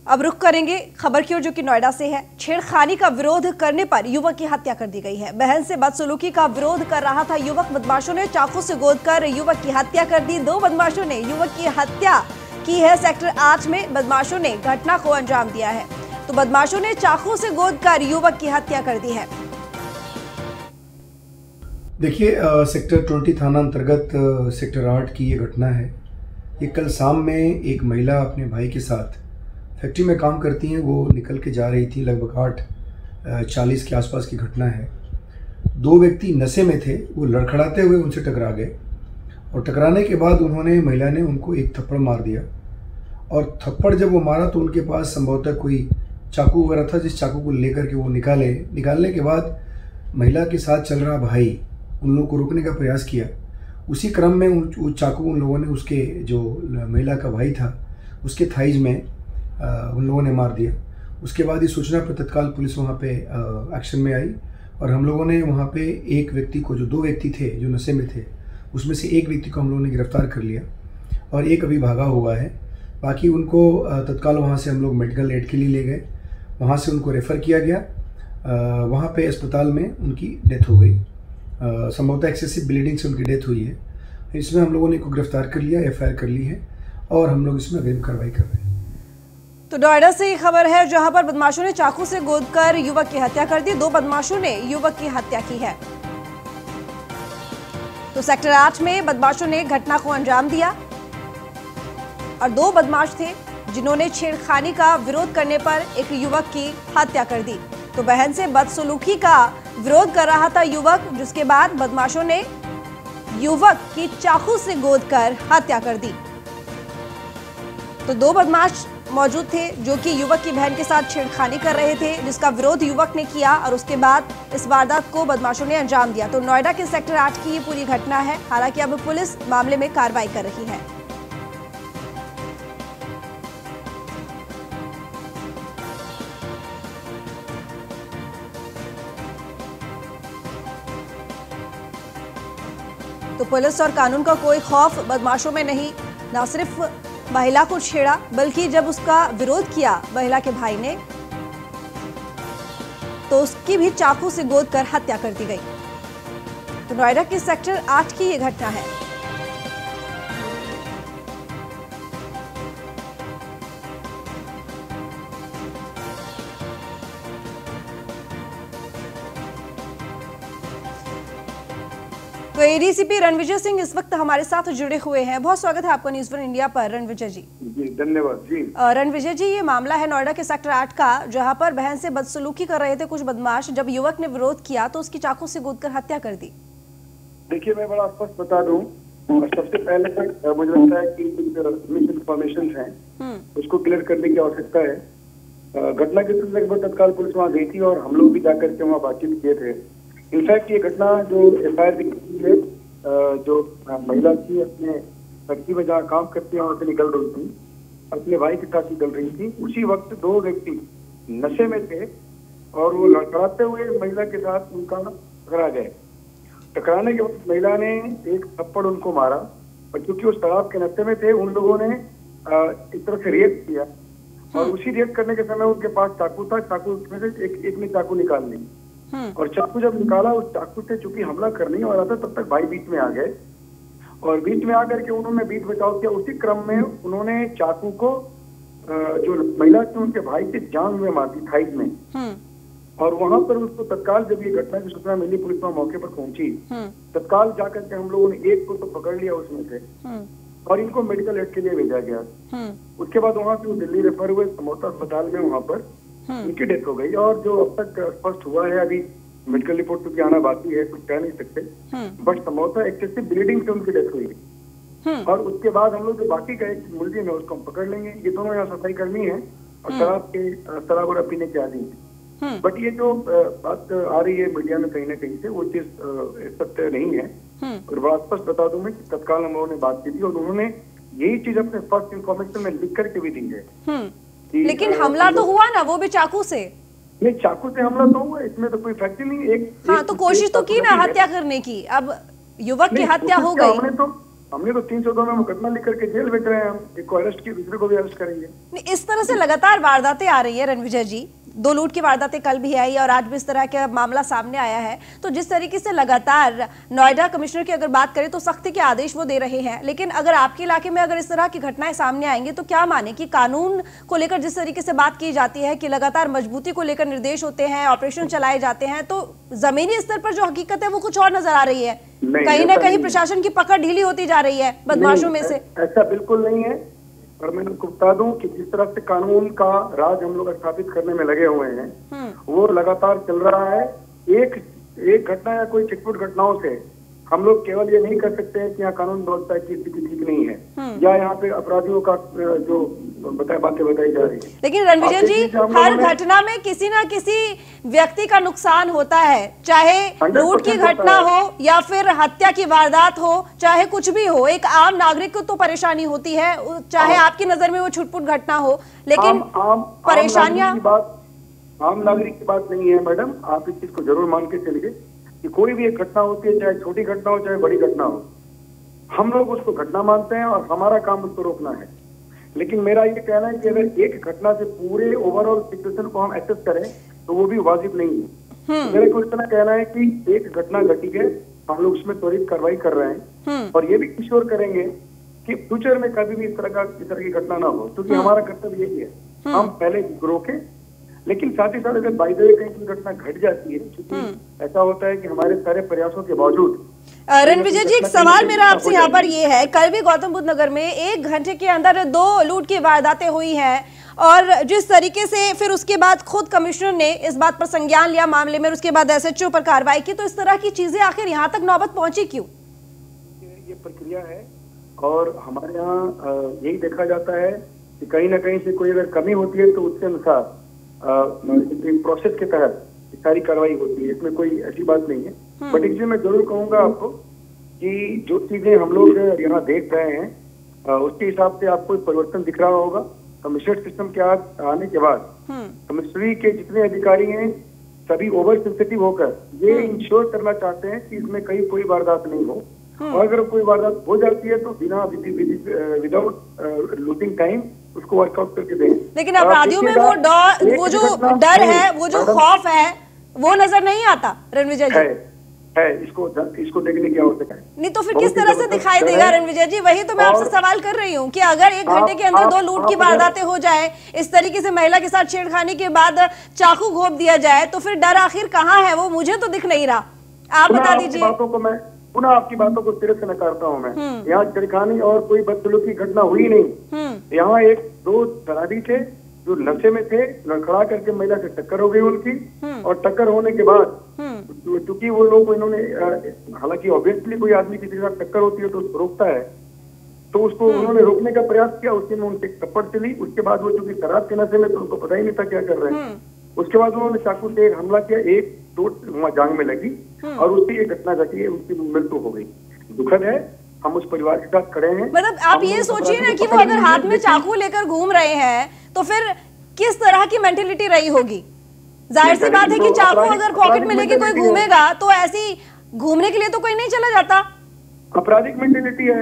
अब रुख करेंगे खबर की ओर जो कि नोएडा से है। छेड़खानी का विरोध करने पर युवक की हत्या कर दी गई है। बहन से बदसलूकी का विरोध कर रहा था युवक, बदमाशों ने चाकू से गोदकर युवक की हत्या कर दी। 2 बदमाशों ने युवक की हत्या की है। सेक्टर 8 में बदमाशों ने घटना को अंजाम दिया है। तो बदमाशों ने चाकू से गोदकर युवक की हत्या कर दी है। देखिए, सेक्टर 20 थाना अंतर्गत सेक्टर 8 की ये घटना है। ये कल शाम में एक महिला अपने भाई के साथ फैक्ट्री में काम करती हैं, वो निकल के जा रही थी। लगभग 8:40 के आसपास की घटना है। 2 व्यक्ति नशे में थे, वो लड़खड़ाते हुए उनसे टकरा गए और टकराने के बाद महिला ने उनको एक थप्पड़ मार दिया। और थप्पड़ जब वो मारा तो उनके पास संभवतः कोई चाकू वगैरह था, जिस चाकू को लेकर के वो निकालने के बाद महिला के साथ चल रहा भाई उन लोगों को रोकने का प्रयास किया। उसी क्रम में उन चाकू उन लोगों ने उसके जो महिला का भाई था उसके थाइज में उन लोगों ने मार दिया। उसके बाद इस सूचना पर तत्काल पुलिस वहाँ पे एक्शन में आई और हम लोगों ने वहाँ पे एक व्यक्ति को, जो 2 व्यक्ति थे जो नशे में थे, उसमें से एक व्यक्ति को हम लोगों ने गिरफ्तार कर लिया और एक अभी भागा हुआ है। बाकी उनको तत्काल वहाँ से हम लोग मेडिकल एड के लिए ले गए। वहाँ से उनको रेफ़र किया गया। वहाँ पे अस्पताल में उनकी डेथ हो गई। संभवतः एक्सेसिव ब्लीडिंग से उनकी डेथ हुई है। इसमें हम लोगों ने इनको गिरफ्तार कर लिया, FIR कर ली है और हम लोग इसमें अग्रिम कार्रवाई कर रहे हैं। तो नोएडा से ये खबर है जहां पर बदमाशों ने चाकू से गोदकर युवक की हत्या कर दी। 2 बदमाशों ने युवक की हत्या की है। तो सेक्टर 8 में बदमाशों ने घटना को अंजाम दिया और 2 बदमाश थे जिन्होंने छेड़खानी का विरोध करने पर एक युवक की हत्या कर दी। तो बहन से बदसलूकी का विरोध कर रहा था युवक, जिसके बाद बदमाशों ने युवक की चाकू से गोदकर हत्या कर दी। तो 2 बदमाश मौजूद थे जो कि युवक की बहन के साथ छेड़खानी कर रहे थे, जिसका विरोध युवक ने किया और उसके बाद इस वारदात को बदमाशों ने अंजाम दिया। तो नोएडा के सेक्टर 8 की ये पूरी घटना है। हालांकि अब पुलिस मामले में कार्रवाई कर रही है। तो पुलिस और कानून का कोई खौफ बदमाशों में नहीं। न सिर्फ महिला को छेड़ा, बल्कि जब उसका विरोध किया महिला के भाई ने, तो उसकी भी चाकू से गोदकर हत्या कर दी गई। तो नोएडा के सेक्टर 8 की ये घटना है। तो ADCP रणविजय सिंह इस वक्त हमारे साथ जुड़े हुए हैं। बहुत स्वागत है आपका न्यूज़ 1 इंडिया पर रणविजय जी। जी धन्यवाद जी। रणविजय जी, ये मामला है नोएडा के सेक्टर 8 का, जहां पर बहन से बदसलूकी कर रहे थे कुछ बदमाश। जब युवक ने विरोध किया तो उसकी चाकू से गोदकर हत्या कर दी। देखिए, मैं बड़ा स्पष्ट बता दूं, सबसे पहले मुझे लगता है कि मिस इन्फॉर्मेशन है उसको क्लियर करने की आवश्यकता है। घटना के लगभग तत्काल पुलिस वहाँ गई थी और हम लोग भी जाकर के वहाँ बातचीत किए थे। इनफैक्ट ये घटना जो FIR है, जो महिला थी अपने फैक्ट्री में जहाँ काम करती है वहाँ से निकल रही थी, अपने भाई के साथ निकल रही थी। उसी वक्त 2 व्यक्ति नशे में थे और वो लड़खड़ाते हुए महिला के साथ उनका टकरा गए। टकराने के बाद महिला ने एक थप्पड़ उनको मारा और चूंकि वो शराब के नशे में थे, उन लोगों ने एक तरह से रिएक्ट किया और उसी रिएक्ट करने के समय उनके पास चाकू था। चाकू में से एक ने चाकू निकाल ली और चाकू जब निकाला, उस चाकू से चूंकि हमला करने ही वाला था, तब तक भाई बीच में आ गए और बीच में आकर के उन्होंने बीच बचाव किया। उसी क्रम में उन्होंने चाकू को जो महिला थी उनके भाई के जांघ में मार दी, थाइज में। और वहां पर उसको तत्काल जब ये घटना की सूचना मिली, पुलिस वहां मौके पर पहुंची। तत्काल जाकर के हम लोगों ने एक को तो पकड़ लिया उसमें से और इनको मेडिकल एड के लिए भेजा गया। उसके बाद वहां से वो दिल्ली रेफर हुए समोता अस्पताल में, वहां पर उनकी डेथ हो गई। और जो अब तक स्पष्ट हुआ है, अभी मेडिकल रिपोर्ट तो आना बाकी है, कुछ कह नहीं सकते, बट संभवतः एक्सेसिव ब्लीडिंग से उनकी डेथ हुई। और उसके बाद हम लोग जो बाकी का एक मुलजिम है उसको हम पकड़ लेंगे। ये दोनों यहाँ सफाई करनी है और शराब वगैरह पीने के आदि है। बट ये जो बात आ रही है मीडिया में कहीं ना कहीं से, वो चीज सत्य नहीं है। और बड़ा स्पष्ट बता दूं मैं कि तत्काल हम लोगों ने बात की थी और उन्होंने यही चीज अपने फर्स्ट इन्फॉर्मेशन में लिख करके भी दी है। लेकिन हमला तो हुआ ना, वो भी चाकू से। नहीं, चाकू से हमला तो हुआ, इसमें तो कोई फैक्ट नहीं। हाँ, तो कोशिश तो की ना हत्या करने की। अब युवक की हत्या हो गई। हमने तो 302 में मुकदमा लिख करके जेल बैठ रहे हैं। हम एक को अरेस्ट किए, दूसरे को भी अरेस्ट करेंगे। नहीं, इस तरह से लगातार वारदातें आ रही है रणविजय जी। 2 लूट की वारदातें कल भी आई और आज भी इस तरह का मामला सामने आया है। तो जिस तरीके से लगातार नोएडा कमिश्नर की अगर बात करें तो सख्ती के आदेश वो दे रहे हैं, लेकिन अगर आपके इलाके में अगर इस तरह की घटनाएं सामने आएंगी तो क्या माने कि कानून को लेकर जिस तरीके से बात की जाती है कि लगातार मजबूती को लेकर निर्देश होते हैं, ऑपरेशन चलाए जाते हैं, तो जमीनी स्तर पर जो हकीकत है वो कुछ और नजर आ रही है। कहीं ना कहीं प्रशासन की पकड़ ढीली होती जा रही है बदमाशों में से। ऐसा बिल्कुल नहीं है। और मैं आपको बता दूं कि जिस तरह से कानून का राज हम लोग स्थापित करने में लगे हुए हैं वो लगातार चल रहा है। एक घटना या कोई छिटपुट घटनाओं से हम लोग केवल ये नहीं कर सकते हैं कि यहाँ कानून व्यवस्था की स्थिति ठीक नहीं है या यहाँ पे अपराधियों का जो बातें बताई जा रही है। लेकिन रणविजय जी, हर घटना में किसी ना किसी व्यक्ति का नुकसान होता है, चाहे लूट की घटना हो या फिर हत्या की वारदात हो, चाहे कुछ भी हो। एक आम नागरिक को तो परेशानी होती है, चाहे आपकी नजर में वो छुटपुट घटना हो, लेकिन परेशानियां आम नागरिक की बात नहीं है मैडम। आप इस चीज को जरूर मान के चलिए कि कोई भी एक घटना होती है, चाहे छोटी घटना हो चाहे बड़ी घटना हो, हम लोग उसको घटना मानते हैं और हमारा काम उसको रोकना है। लेकिन मेरा ये कहना है कि अगर एक घटना से पूरे ओवरऑल सिचुएशन को हम एक्सेस करें तो वो भी वाजिब नहीं है। मेरे को इतना कहना है कि एक घटना घटी है, हम लोग उसमें त्वरित कार्रवाई कर रहे हैं और ये भी इंश्योर करेंगे कि फ्यूचर में कभी भी इस तरह की घटना ना हो, क्योंकि हमारा कर्तव्य यही है। हम पहले रोके, लेकिन साथ ही साथ अगर बाय द वे कहीं कोई घटना घट जाती है, क्योंकि ऐसा होता है कि हमारे सारे प्रयासों के बावजूद। रणविजय जी, एक सवाल मेरा आपसे यहाँ पर ये है, कल भी गौतम बुद्ध नगर में 1 घंटे के अंदर 2 लूट की वारदातें हुई हैं और जिस तरीके से फिर उसके बाद खुद कमिश्नर ने इस बात पर संज्ञान लिया मामले में, उसके बाद एसएचओ पर कार्रवाई की, तो इस तरह की चीजें आखिर यहाँ तक नौबत पहुंची क्यों? ये प्रक्रिया है और हमारे यहाँ यही देखा जाता है कि कहीं ना कहीं से कोई अगर कमी होती है तो उसके अनुसार प्रोसेस के तहत सारी कार्रवाई होती है। इसमें कोई ऐसी बात नहीं है। बट इसलिए मैं जरूर कहूंगा आपको कि जो चीजें हम लोग यहाँ देख रहे हैं उसके हिसाब से आपको परिवर्तन दिख रहा होगा। कमिश्नर सिस्टम के आने के बाद कमिश्नरी के जितने अधिकारी हैं सभी ओवर सेंसिटिव होकर ये इंश्योर करना चाहते हैं कि इसमें कहीं कोई वारदात नहीं हो, और अगर कोई वारदात हो जाती है तो बिना विदाउट लूजिंग टाइम उसको वर्कआउट करके दें। लेकिन अपराधियों में वो जो डर है, वो जो खौफ है, वो नजर नहीं आता रणविजय जी। है इसको देखने की आवश्यकता है। नहीं तो फिर किस तरह से दिखाई देगा रणविजय जी? वही तो मैं आपसे सवाल कर रही हूँ कि अगर 1 घंटे के अंदर 2 लूट की वारदातें हो जाए, इस तरीके से महिला के साथ छेड़खानी के बाद चाकू घोंप दिया जाए, तो फिर डर आखिर कहाँ है? वो मुझे तो दिख नहीं रहा, आप बता दीजिए। बातों को मैं पुनः आपकी बातों को सिरे से नकारता हूँ। मैं यहाँ छेड़खानी और कोई बदसलूकी की घटना हुई नहीं। यहाँ 1-2 शराबी थे जो नशे में थे, लड़खड़ा करके महिला से टक्कर हो गई उनकी, और टक्कर होने के बाद क्योंकि वो लोग इन्होंने, हालांकि ऑब्वियसली कोई आदमी किसी के साथ टक्कर होती है तो उसको रोकता है, तो उसको उन्होंने रोकने का प्रयास किया। उसके में उनसे थप्पड़ चली। उसके बाद वो चूंकि शराब के नशे में तो उनको पता ही नहीं था क्या कर रहे हैं। उसके बाद उन्होंने चाकू से हमला किया, 1-2 वहां जांग में लगी और उसकी ये घटना घटी है, उसकी मृत्यु हो गई। दुखद है, हम उस परिवार के साथ खड़े हैं। मतलब आप ये सोचिए ना कि वो अगर हाथ में चाकू लेकर घूम रहे हैं तो फिर किस तरह की मेंटेलिटी रही होगी? जाहिर सी बात है कि चाकू अगर पॉकेट में लेके कोई घूमेगा तो ऐसी घूमने के लिए तो कोई नहीं चला जाता। आपराधिक मेंटेलिटी है,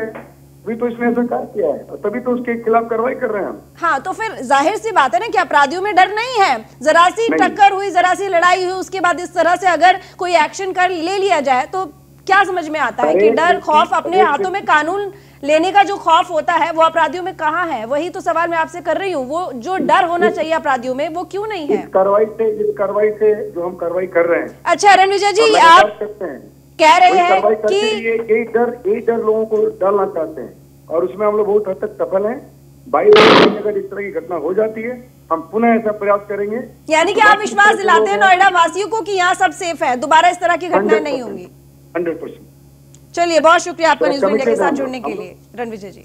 अभी तो इसने ऐसा कार्य किया है और तभी तो उसके खिलाफ कार्रवाई कर रहे हैं हम। हाँ, तो फिर जाहिर सी बात है ना कि अपराधियों में डर नहीं है। जरा सी टक्कर हुई, जरा सी लड़ाई हुई, उसके बाद इस तरह से अगर कोई एक्शन कर ले लिया जाए तो क्या समझ में आता है कि डर, खौफ, अपने हाथों में कानून लेने का जो खौफ होता है वो अपराधियों में कहाँ है? वही तो सवाल मैं आपसे कर रही हूँ। वो जो डर होना चाहिए अपराधियों में वो क्यों नहीं है? इस कार्रवाई से जो हम कार्रवाई कर रहे हैं। अच्छा रणविजय जी, आप कह रहे हैं कि यही डर लोगों को डालना चाहते हैं और उसमें हम लोग बहुत हद तक सफल हैं। 22 अगर इस तरह की घटना हो जाती है हम पुनः ऐसा प्रयास करेंगे। यानी कि आप विश्वास दिलाते हैं नोएडा वासियों को कि यहाँ सब सेफ है, दोबारा इस तरह की घटनाएं नहीं होंगी? 100%। चलिए, बहुत शुक्रिया आपका न्यूज़ इंडिया के साथ जुड़ने के लिए रणविजय जी।